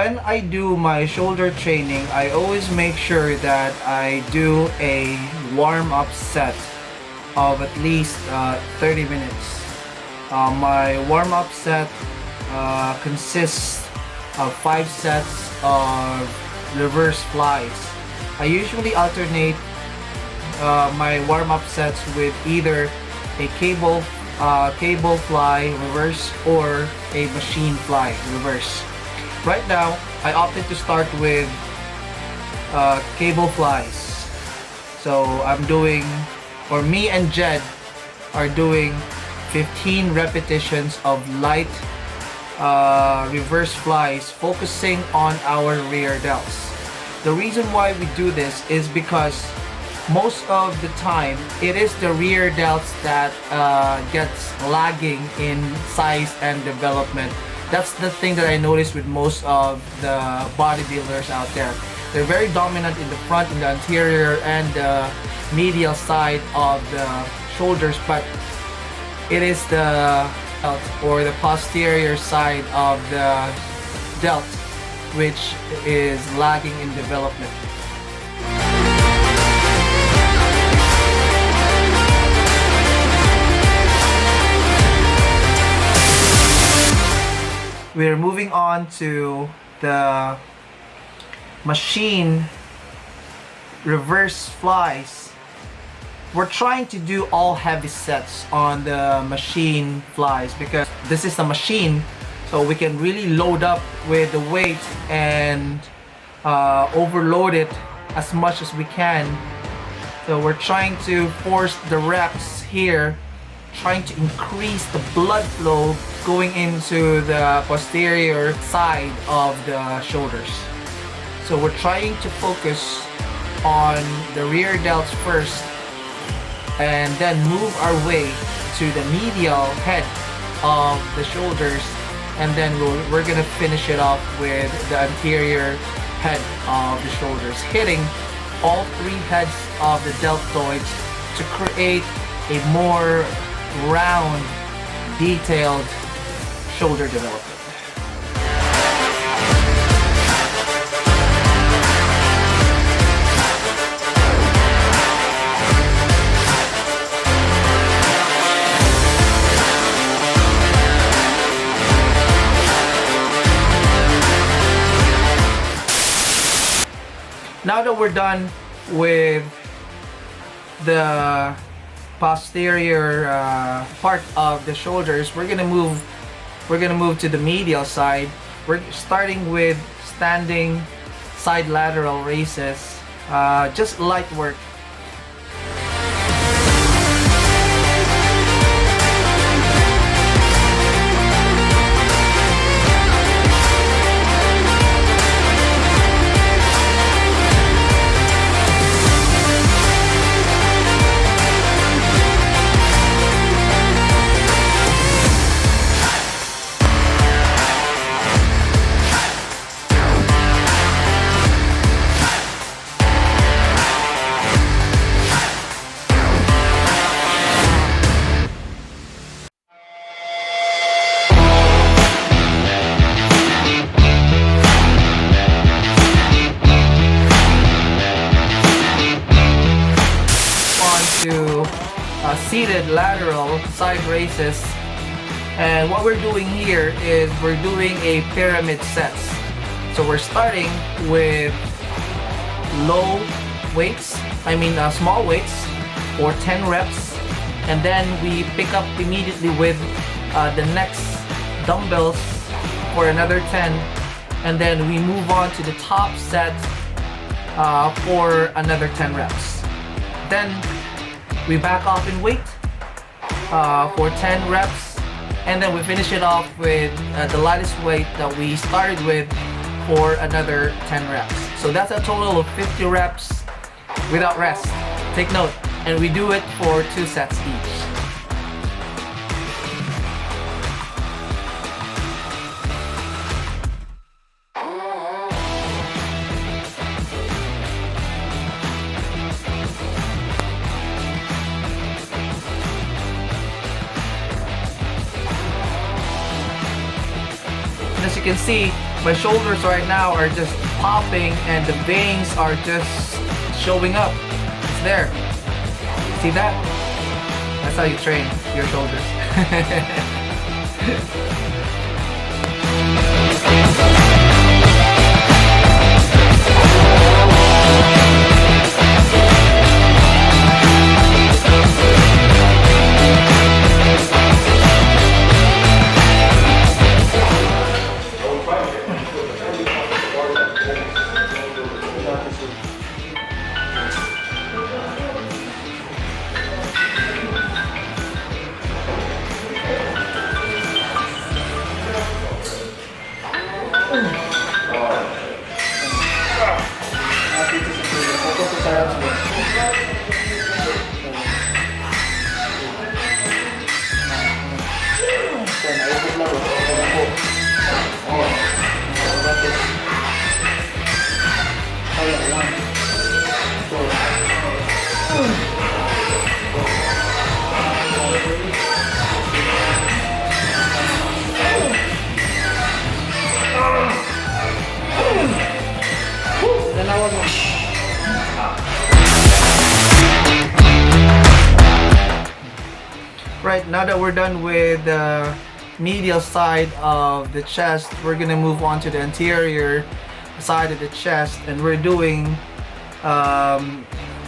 when I do my shoulder training, I always make sure that I do a warm-up set of at least 30 minutes. My warm-up set consists of 5 sets of reverse flies. I usually alternate my warm-up sets with either a cable fly reverse or a machine fly reverse. Right now, I opted to start with cable flies. So I'm doing, or me and Jed are doing 15 repetitions of light reverse flies, focusing on our rear delts. The reason why we do this is because most of the time it is the rear delts that gets lagging in size and development. That's the thing that I noticed with most of the bodybuilders out there. They're very dominant in the front, in the anterior, and the medial side of the shoulders, but it is the delt or the posterior side of the delt which is lagging in development. We're moving on to the machine reverse flies. We're trying to do all heavy sets on the machine flies because this is the machine, so we can really load up with the weight and overload it as much as we can. So we're trying to force the reps here, trying to increase the blood flow going into the posterior side of the shoulders. So we're trying to focus on the rear delts first and then move our way to the medial head of the shoulders, and then we're gonna finish it off with the anterior head of the shoulders, hitting all 3 heads of the deltoids to create a more round, detailed shoulder development. Now that we're done with the posterior part of the shoulders, we're gonna move to the medial side. We're starting with standing side lateral raises, just light work. To seated lateral side raises, and what we're doing here is we're doing a pyramid sets. So we're starting with low weights, small weights for 10 reps, and then we pick up immediately with the next dumbbells for another 10, and then we move on to the top set for another 10 reps. Then we back off in weight for 10 reps, and then we finish it off with the lightest weight that we started with for another 10 reps. So that's a total of 50 reps without rest. Take note, and we do it for 2 sets each. As you can see, My shoulders right now are just popping and the veins are just showing up. It's there. See that? That's how you train your shoulders. Right, now that we're done with the medial side of the chest, we're gonna move on to the anterior side of the chest, and we're doing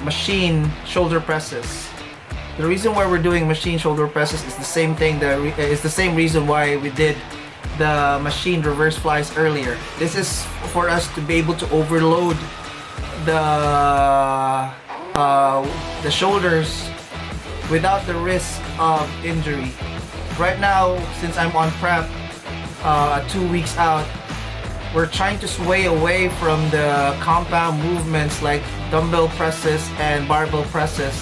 machine shoulder presses. The reason why we're doing machine shoulder presses is the same thing. Is the same reason why we did the machine reverse flies earlier. This is for us to be able to overload the shoulders without the risk of injury. Right now, since I'm on prep, 2 weeks out, we're trying to sway away from the compound movements like dumbbell presses and barbell presses.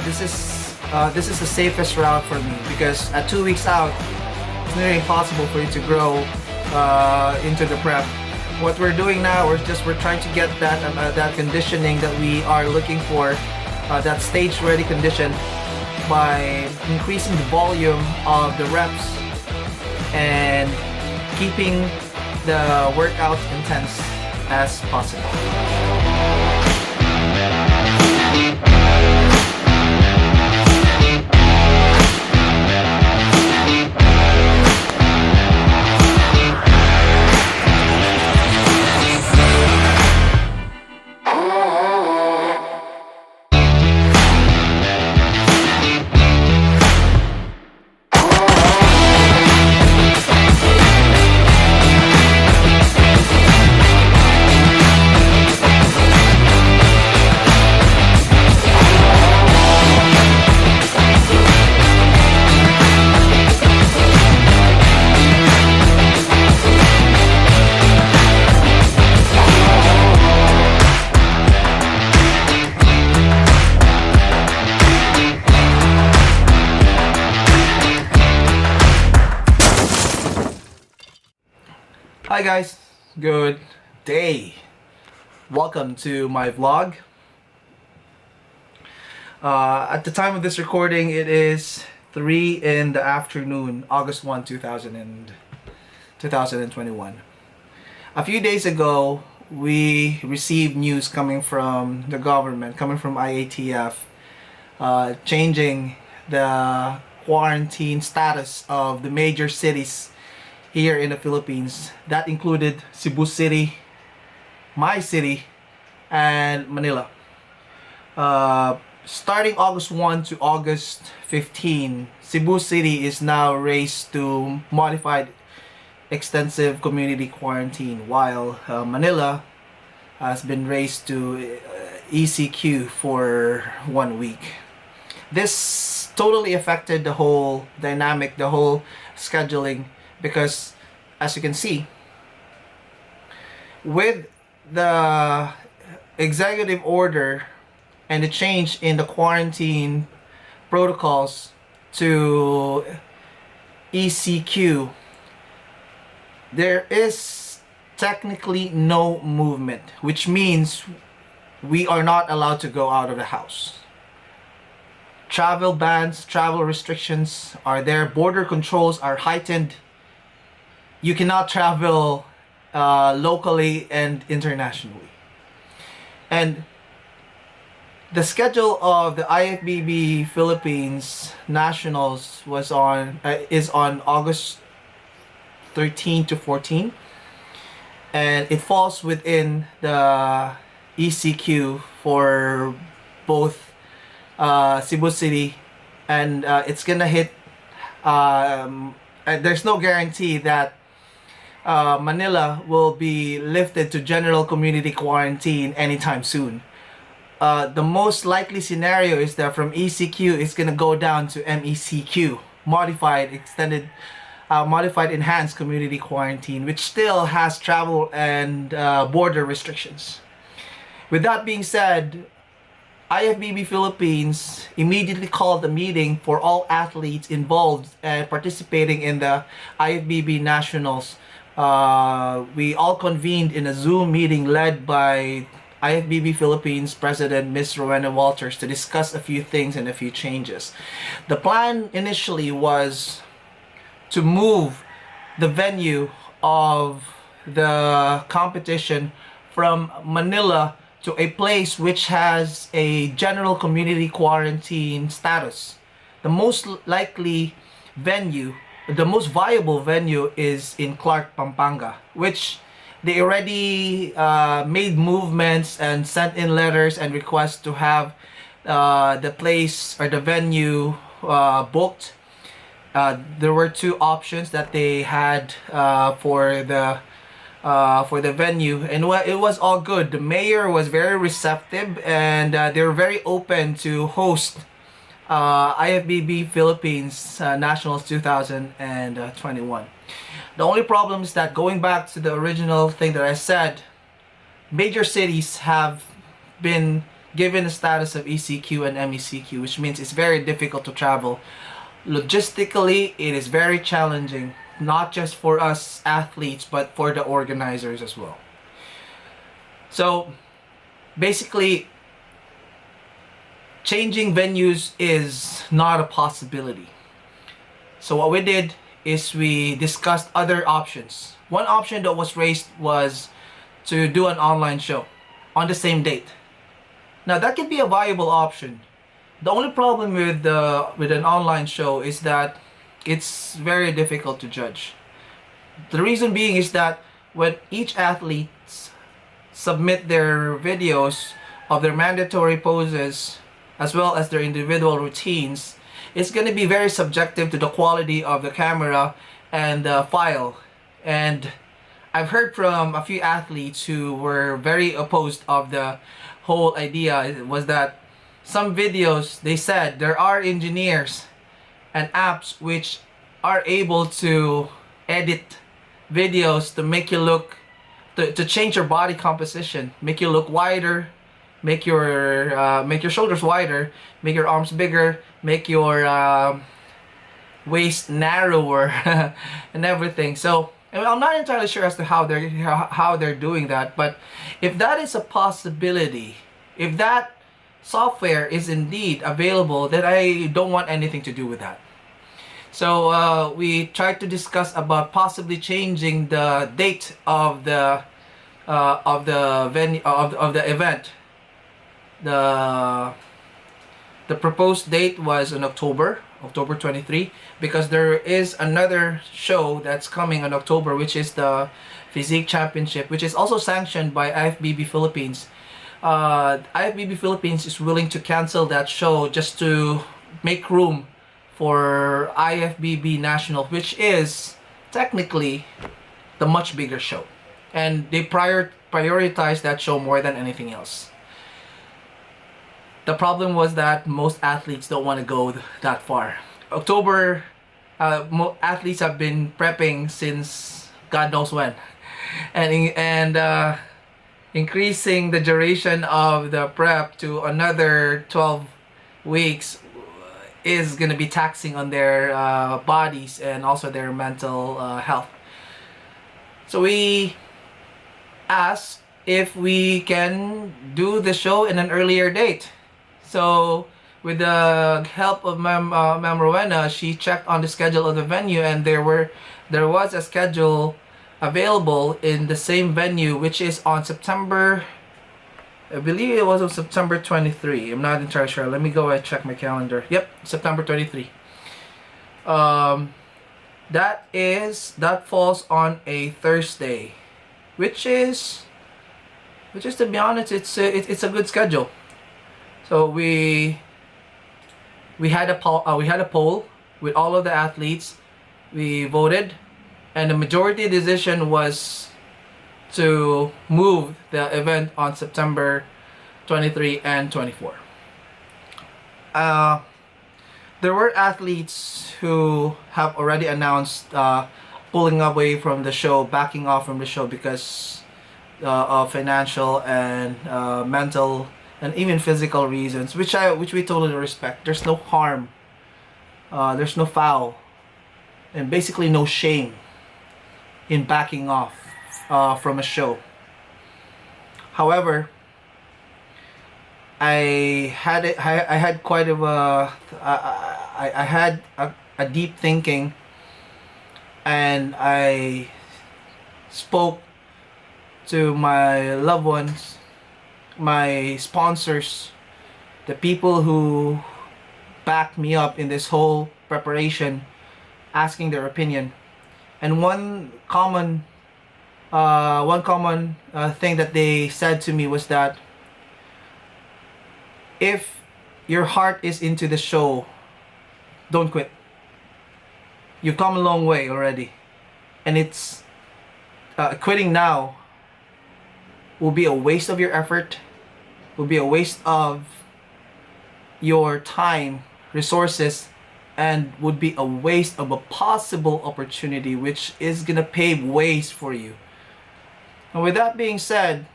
This is the safest route for me, because at 2 weeks out, it's nearly impossible for you to grow into the prep. What we're doing now, we're trying to get that conditioning that we are looking for, that stage ready condition, by increasing the volume of the reps and keeping the workout intense as possible. Hi guys, good day. Welcome to my vlog. At the time of this recording, it is 3 in the afternoon, August 1, 2021. A few days ago, we received news coming from the government, coming from IATF, changing the quarantine status of the major cities here in the Philippines. That included Cebu City, my city, and Manila. Starting August 1 to August 15, Cebu City is now raised to modified extensive community quarantine, while Manila has been raised to ECQ for 1 week. This totally affected the whole dynamic, the whole scheduling, because as you can see, with the executive order and the change in the quarantine protocols to ECQ, there is technically no movement, which means we are not allowed to go out of the house. Travel bans, travel restrictions are there, border controls are heightened. You cannot travel locally and internationally. And the schedule of the IFBB Philippines Nationals is on August 13 to 14, and it falls within the ECQ for both Cebu City, and it's gonna hit. There's no guarantee that Manila will be lifted to general community quarantine anytime soon. The most likely scenario is that from ECQ it's gonna go down to MECQ, modified enhanced community quarantine, which still has travel and border restrictions. With that being said, IFBB Philippines immediately called a meeting for all athletes involved and participating in the IFBB Nationals. We all convened in a Zoom meeting led by IFBB Philippines President Ms. Rowena Walters to discuss a few things and a few changes. The plan initially was to move the venue of the competition from Manila to a place which has a general community quarantine status. The most likely venue, the most viable venue is in Clark, Pampanga, which they already made movements and sent in letters and requests to have the place or the venue booked. There were two options that they had for the venue, and it was all good. The mayor was very receptive, and they were very open to host IFBB Philippines Nationals 2021. The only problem is that, going back to the original thing that I said, major cities have been given the status of ECQ and MECQ, which means it's very difficult to travel. Logistically, it is very challenging, not just for us athletes, but for the organizers as well. So basically, changing venues is not a possibility. So what we did is we discussed other options. One option that was raised was to do an online show on the same date. Now that could be a viable option. The only problem with an online show is that it's very difficult to judge. The reason being is that when each athlete submit their videos of their mandatory poses as well as their individual routines, it's going to be very subjective to the quality of the camera and the file. And I've heard from a few athletes who were very opposed of the whole idea. It was that some videos, they said there are engineers and apps which are able to edit videos to make you look, to change your body composition, make you look wider, make your shoulders wider, make your arms bigger, make your waist narrower, and everything. So I'm not entirely sure as to how they're doing that, but if that is a possibility, if that software is indeed available, then I don't want anything to do with that. So we tried to discuss about possibly changing the date of the venue of the event. The proposed date was on October 23, because there is another show that's coming in October, which is the Physique Championship, which is also sanctioned by IFBB Philippines. IFBB Philippines is willing to cancel that show just to make room for IFBB National, which is technically the much bigger show, and they prioritize that show more than anything else. The problem was that most athletes don't want to go that far. October, athletes have been prepping since God knows when, and increasing the duration of the prep to another 12 weeks is going to be taxing on their bodies and also their mental health. So we asked if we can do the show in an earlier date. So with the help of Ma'am Rowena, she checked on the schedule of the venue, and there was a schedule available in the same venue, which is on September, I believe it was on September 23. I'm not entirely sure. Let me go and check my calendar. Yep, September 23. Um, that falls on a Thursday, which is to be honest, it's a good schedule. So we had a poll with all of the athletes. We voted, and the majority decision was to move the event on September 23 and 24. There were athletes who have already announced pulling away from the show, backing off from the show because of financial and mental and even physical reasons, which we totally respect. There's no harm, there's no foul, and basically no shame in backing off from a show. However, I had quite of I had a deep thinking, and I spoke to my loved ones, my sponsors, the people who backed me up in this whole preparation, asking their opinion. And one common thing that they said to me was that if your heart is into the show, don't quit. You've come a long way already, and it's quitting now will be a waste of your effort, will be a waste of your time, resources, and would be a waste of a possible opportunity which is gonna pave ways for you. And with that being said,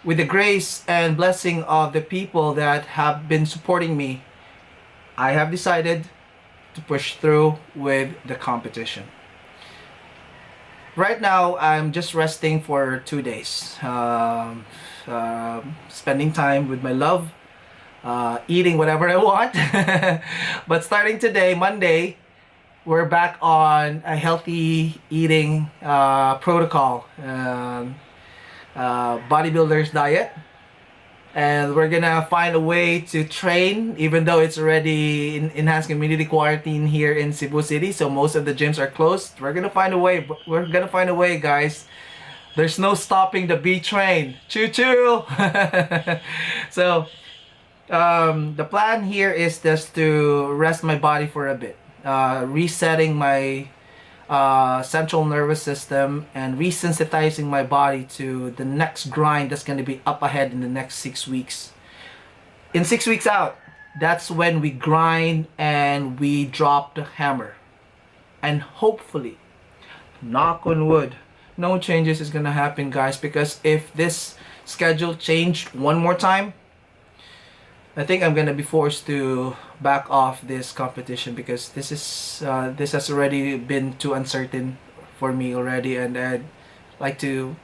with the grace and blessing of the people that have been supporting me, I have decided to push through with the competition. Right now, I'm just resting for 2 days. Spending time with my love, eating whatever I want. But starting today, Monday, we're back on a healthy eating protocol, bodybuilder's diet. And we're gonna find a way to train, even though it's already in enhanced community quarantine here in Cebu City, so most of the gyms are closed. We're gonna find a way. We're gonna find a way, guys. There's no stopping the B train. Choo choo. So the plan here is just to rest my body for a bit, resetting my central nervous system and resensitizing my body to the next grind that's going to be up ahead in the next 6 weeks. In 6 weeks out, that's when we grind and we drop the hammer. And hopefully, knock on wood, no changes is going to happen, guys, because if this schedule changed one more time, I think I'm gonna be forced to back off this competition, because this has already been too uncertain for me already, and I'd like to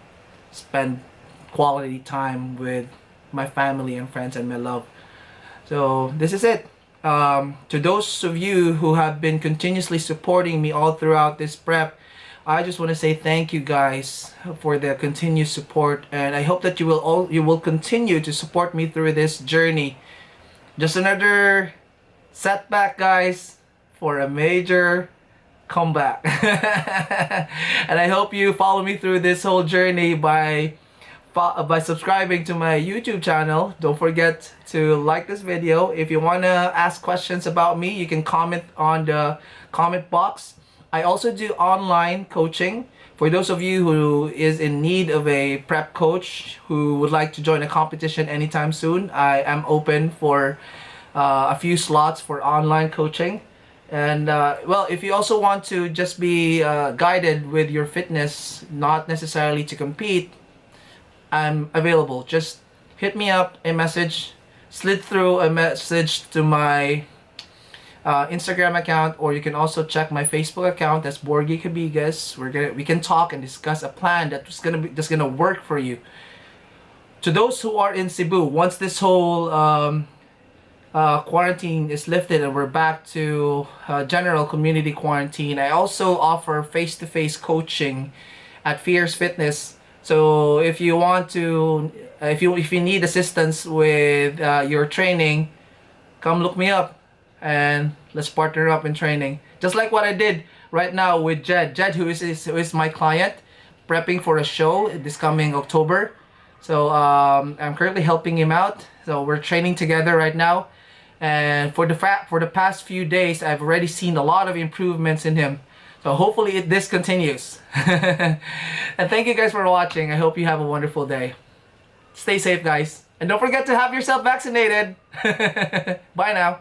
spend quality time with my family and friends and my love. So this is it. To those of you who have been continuously supporting me all throughout this prep, I just want to say thank you, guys, for the continued support, and I hope that you will continue to support me through this journey. Just another setback, guys, for a major comeback. And I hope you follow me through this whole journey by subscribing to my YouTube channel. Don't forget to like this video. If you want to ask questions about me, you can comment on the comment box. I also do online coaching. For those of you who is in need of a prep coach who would like to join a competition anytime soon, I am open for a few slots for online coaching. And well, if you also want to just be guided with your fitness, not necessarily to compete, I'm available. Just hit me up a message, slid through a message to my Instagram account, or you can also check my Facebook account. That's Bldg. We can talk and discuss a plan that's gonna work for you. To those who are in Cebu, once this whole quarantine is lifted and we're back to general community quarantine, I also offer face-to-face coaching at Fierce Fitness. So if you want to, if you need assistance with your training, come look me up and let's partner up in training. Just like what I did right now with Jed. Jed, who is my client, prepping for a show this coming October. So I'm currently helping him out. So we're training together right now. And for the past few days, I've already seen a lot of improvements in him. So hopefully this continues. And thank you guys for watching. I hope you have a wonderful day. Stay safe, guys. And don't forget to have yourself vaccinated. Bye now.